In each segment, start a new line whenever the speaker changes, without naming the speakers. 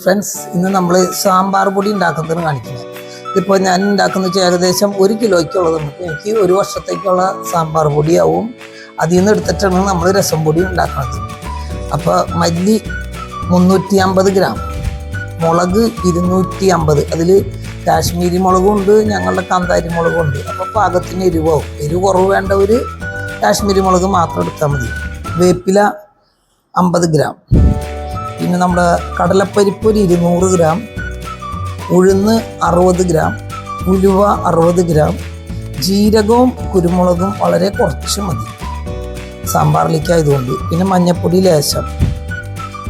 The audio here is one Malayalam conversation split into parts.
ഫ്രണ്ട്സ്, ഇന്ന് നമ്മൾ സാമ്പാർ പൊടി ഉണ്ടാക്കുന്നതിന് കാണിക്കുന്നത്. ഇതിപ്പോൾ ഞാൻ ഉണ്ടാക്കുന്നത് ഏകദേശം 1 കിലോയ്ക്കുള്ളതാണ്. എനിക്ക് 1 വർഷത്തേക്കുള്ള സാമ്പാർ പൊടിയാവും. അതിൽ നിന്ന് എടുത്തിട്ടാണ് നമ്മൾ രസം പൊടി ഉണ്ടാക്കുന്നത്. അപ്പോൾ മല്ലി 350 ഗ്രാം, മുളക് 250, അതിൽ കാശ്മീരി മുളകും ഉണ്ട്, ഞങ്ങളുടെ കാന്താരി മുളകും ഉണ്ട്. അപ്പോൾ പാകത്തിന് എരിവാവും. എരിവ് കുറവ് വേണ്ടവർ കാശ്മീരി മുളക് മാത്രം എടുത്താൽ മതി. വേപ്പില 50 ഗ്രാം, പിന്നെ നമ്മുടെ കടലപ്പരിപ്പ് ഒരു 200 ഗ്രാം, ഉഴുന്ന് 60 ഗ്രാം, ഉലുവ 60 ഗ്രാം, ജീരകവും കുരുമുളകും വളരെ കുറച്ച് മതി സാമ്പാറിലേക്ക് ആയതുകൊണ്ട്. പിന്നെ മഞ്ഞൾപ്പൊടി ലേശം,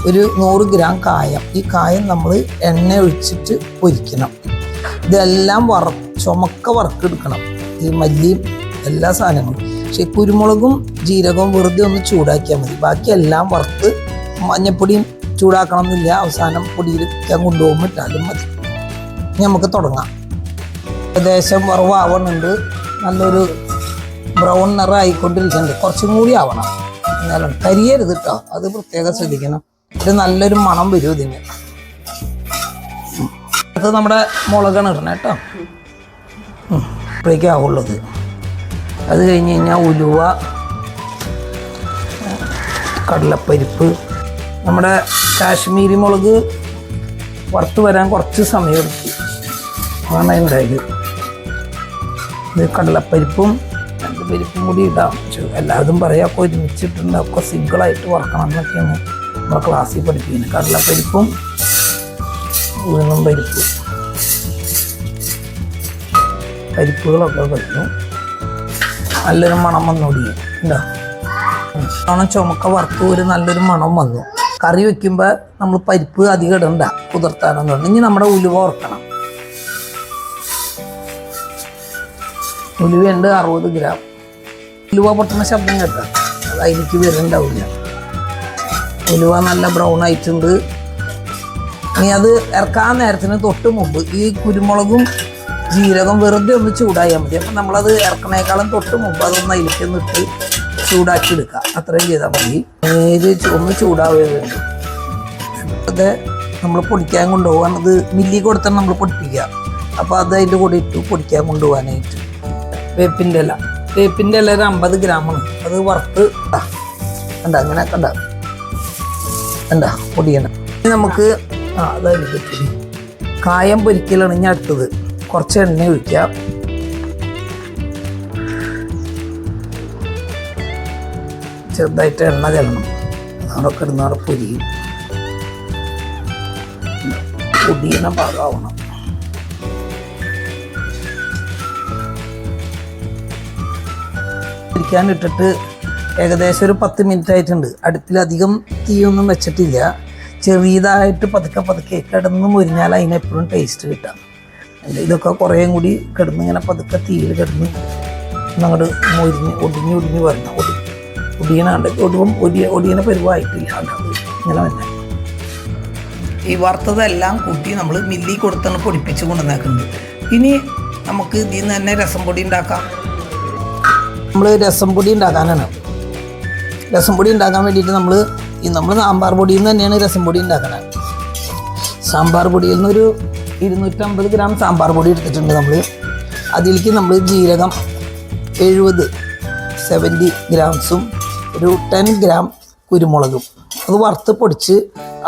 ഒരു 100 ഗ്രാം കായം. ഈ കായം നമ്മൾ എണ്ണ ഒഴിച്ചിട്ട് പൊരിക്കണം. ഇതെല്ലാം ചുമക്ക വറുക്കെടുക്കണം, ഈ മല്ലിയും എല്ലാ സാധനങ്ങളും. പക്ഷേ കുരുമുളകും ജീരകവും വെറുതെ ഒന്ന് ചൂടാക്കിയാൽ മതി. ബാക്കി എല്ലാം വറുത്ത് മഞ്ഞൾപ്പൊടിയും ചൂടാക്കണം എന്നില്ല, അവസാനം പൊടിയിലിക്കാൻ കൊണ്ടുപോകുമ്പോൾ ഇട്ടാലും മതി. ഇനി നമുക്ക് തുടങ്ങാം. ഏകദേശം വറവാവുന്നുണ്ട്, നല്ലൊരു ബ്രൗൺ നിറം ആയിക്കൊണ്ടിരിക്കുന്നുണ്ട്. കുറച്ചും കൂടി ആവണം, എന്നാലും കരിയരുത് കേട്ടോ, അത് പ്രത്യേകം ശ്രദ്ധിക്കണം. ഇത് നല്ലൊരു മണം വരും ഇതിന്. അത് നമ്മുടെ മുളകാണ് ഇടണം കേട്ടോ, ഇപ്പോഴേക്കും ആവുള്ളത്. അത് കഴിഞ്ഞ് കഴിഞ്ഞാൽ ഉലുവ, കടലപ്പരിപ്പ്, നമ്മുടെ കാശ്മീരി മുളക് വറുത്ത് വരാൻ കുറച്ച് സമയമെടുത്തു, അതാണ് ഉണ്ടായത്. ഇത് കടലപ്പരിപ്പും 2 പരിപ്പും കൂടി ഇടാം. എല്ലാവരും പറയാം ഒക്കെ ഒരുമിച്ചിട്ടുണ്ട്, ഒക്കെ സിംഗിളായിട്ട് വറക്കണം എന്നൊക്കെയാണ് നമ്മുടെ ക്ലാസ്സിൽ പഠിപ്പിക്കുന്നത്. കടലപ്പരിപ്പും ഉഴുന്നും പരിപ്പും പരിപ്പുകളൊക്കെ കഴിഞ്ഞു. നല്ലൊരു മണം വന്നോടി ഉണ്ടോ, ഓണം ചുമക്ക വറുത്ത് ഒരു നല്ലൊരു മണം വന്നു. കറി വെക്കുമ്പോൾ നമ്മൾ പരിപ്പ് അധികം ഇടണ്ട, കുതിർത്താനെന്ന് പറഞ്ഞു. ഇനി നമ്മുടെ ഉലുവ വറുക്കണം. ഉലുവയുണ്ട് 60 ഗ്രാം. ഉലുവ പൊട്ടുന്ന ശബ്ദം കേട്ടാൽ അത് അതിലേക്ക് വരുന്നുണ്ടാവില്ല. ഉലുവ നല്ല ബ്രൗൺ ആയിട്ടുണ്ട്. ഇനി അത് ഇറക്കാൻ നേരത്തിന് തൊട്ട് മുമ്പ് ഈ കുരുമുളകും ജീരകം വെറുതെ ഒന്ന് ചൂടായാൽ മതി. അപ്പം നമ്മളത് ഇറക്കണേക്കാളും തൊട്ട് മുമ്പ് അതൊന്ന് അതിലേക്ക് നിട്ട് ചൂടാക്കി എടുക്കുക, അത്രയും ചെയ്താൽ മതി. നേര് ഒന്ന് ചൂടാവുകയുണ്ട്. അത് നമ്മൾ പൊടിക്കാൻ കൊണ്ടുപോകാൻ, അത് മില്ലി കൊടുത്താൽ നമ്മൾ പൊടിപ്പിക്കുക. അപ്പോൾ അത് അതിൻ്റെ കൂടെ ഇട്ട് പൊടിക്കാൻ കൊണ്ടുപോകാനായിട്ട്. വേപ്പിൻ്റെ ഇല ഒരു 50 ഗ്രാമാണ്. അത് വറുത്ത് കണ്ട അങ്ങനെ കണ്ട പൊടിയണം. നമുക്ക് അതായത് പൊടി കായം പൊരിക്കലാണ് ഇനി അടുത്തത്. കുറച്ച് എണ്ണ ഒഴിക്കാം. ചെറുതായിട്ട് എണ്ണ ചെല്ലണം, അതൊക്കെ ഇടുന്നവിടെ പൊരിയും. പൊടിയണ പാകമാവണം. പൊരിക്കാനിട്ടിട്ട് ഏകദേശം ഒരു 10 മിനിറ്റ് ആയിട്ടുണ്ട്. അടുപ്പിലധികം തീയൊന്നും വെച്ചിട്ടില്ല. ചെറിയതായിട്ട് പതുക്കെ കിടന്ന് മുരിഞ്ഞാൽ അതിനെപ്പോഴും ടേസ്റ്റ് കിട്ടാം. ഇതൊക്കെ കുറേയും കൂടി കിടന്നിങ്ങനെ പതുക്കെ തീയിൽ കിടന്ന് അങ്ങോട്ട് ഒടിഞ്ഞ് വരണം. ഒടിയനാണ്ട് ഒടിയണ പരുവായിട്ടില്ല, ഇങ്ങനെ തന്നെ. ഈ വറുത്തതെല്ലാം കൂട്ടി നമ്മൾ മില്ലി കൊടുത്താണ് പൊടിപ്പിച്ച് കൊണ്ടുവന്നേക്കുന്നത്. ഇനി നമുക്ക് ഇതിൽ നിന്ന് തന്നെ രസം പൊടി ഉണ്ടാക്കാം. നമ്മൾ രസം പൊടി ഉണ്ടാക്കാനാണ്. രസം പൊടി ഉണ്ടാക്കാൻ വേണ്ടിയിട്ട് നമ്മൾ സാമ്പാർ പൊടിയിൽ നിന്ന് തന്നെയാണ് രസം പൊടി ഉണ്ടാക്കുന്നത്. സാമ്പാർ പൊടിയിൽ നിന്നൊരു 250 ഗ്രാം സാമ്പാർ പൊടി എടുത്തിട്ടുണ്ട് നമ്മൾ. അതിലേക്ക് നമ്മൾ ജീരകം 70 ഗ്രാംസും ഒരു 10 ഗ്രാം കുരുമുളകും അത് വറുത്ത് പൊടിച്ച്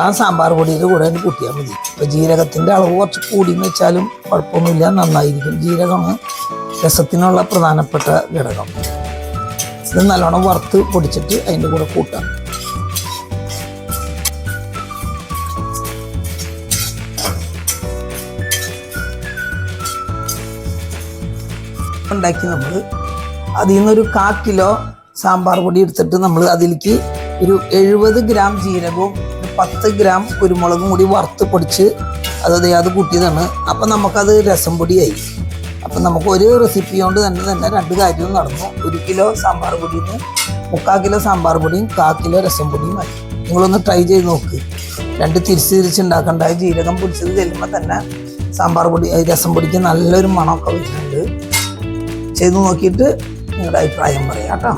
ആ സാമ്പാർ പൊടിയുടെ കൂടെ കൂട്ടിയാൽ മതി. ഇപ്പോൾ ജീരകത്തിൻ്റെ അളവ് കുറച്ച് കൂടിയെന്ന് വെച്ചാലും കുഴപ്പമൊന്നുമില്ല, നന്നായിരിക്കും. ജീരകമാണ് രസത്തിനുള്ള പ്രധാനപ്പെട്ട ഘടകം. ഇത് നല്ലോണം വറുത്ത് പൊടിച്ചിട്ട് അതിൻ്റെ കൂടെ കൂട്ടാം. ഉണ്ടാക്കി നമ്മൾ അതിൽ നിന്നൊരു 1/4 കിലോ സാമ്പാർ പൊടി എടുത്തിട്ട് നമ്മൾ അതിലേക്ക് ഒരു 70 ഗ്രാം ജീരകവും 10 ഗ്രാം കുരുമുളകും കൂടി വറുത്ത് പൊടിച്ച് അത് കൂട്ടിയതാണ്. അപ്പം നമുക്കത് രസം പൊടിയായി. അപ്പം നമുക്ക് ഒരു റെസിപ്പി കൊണ്ട് തന്നെ 2 കാര്യവും നടന്നു. 1 കിലോ സാമ്പാർ പൊടിയിൽ നിന്ന് 3/4 കിലോ സാമ്പാർ പൊടിയും 1/4 കിലോ രസം പൊടിയും ആയി. നിങ്ങളൊന്ന് ട്രൈ ചെയ്ത് നോക്ക്. 2 തിരിച്ചുണ്ടാക്കണ്ട. ജീരകം പൊടിച്ചത് ചെല്ലുമ്പോൾ തന്നെ സാമ്പാർ പൊടി രസം പൊടിക്ക് നല്ലൊരു മണമൊക്കെ വെച്ചിട്ടുണ്ട്. ചെയ്ത് നോക്കിയിട്ട് നിങ്ങളുടെ അഭിപ്രായം പറയാം കേട്ടോ.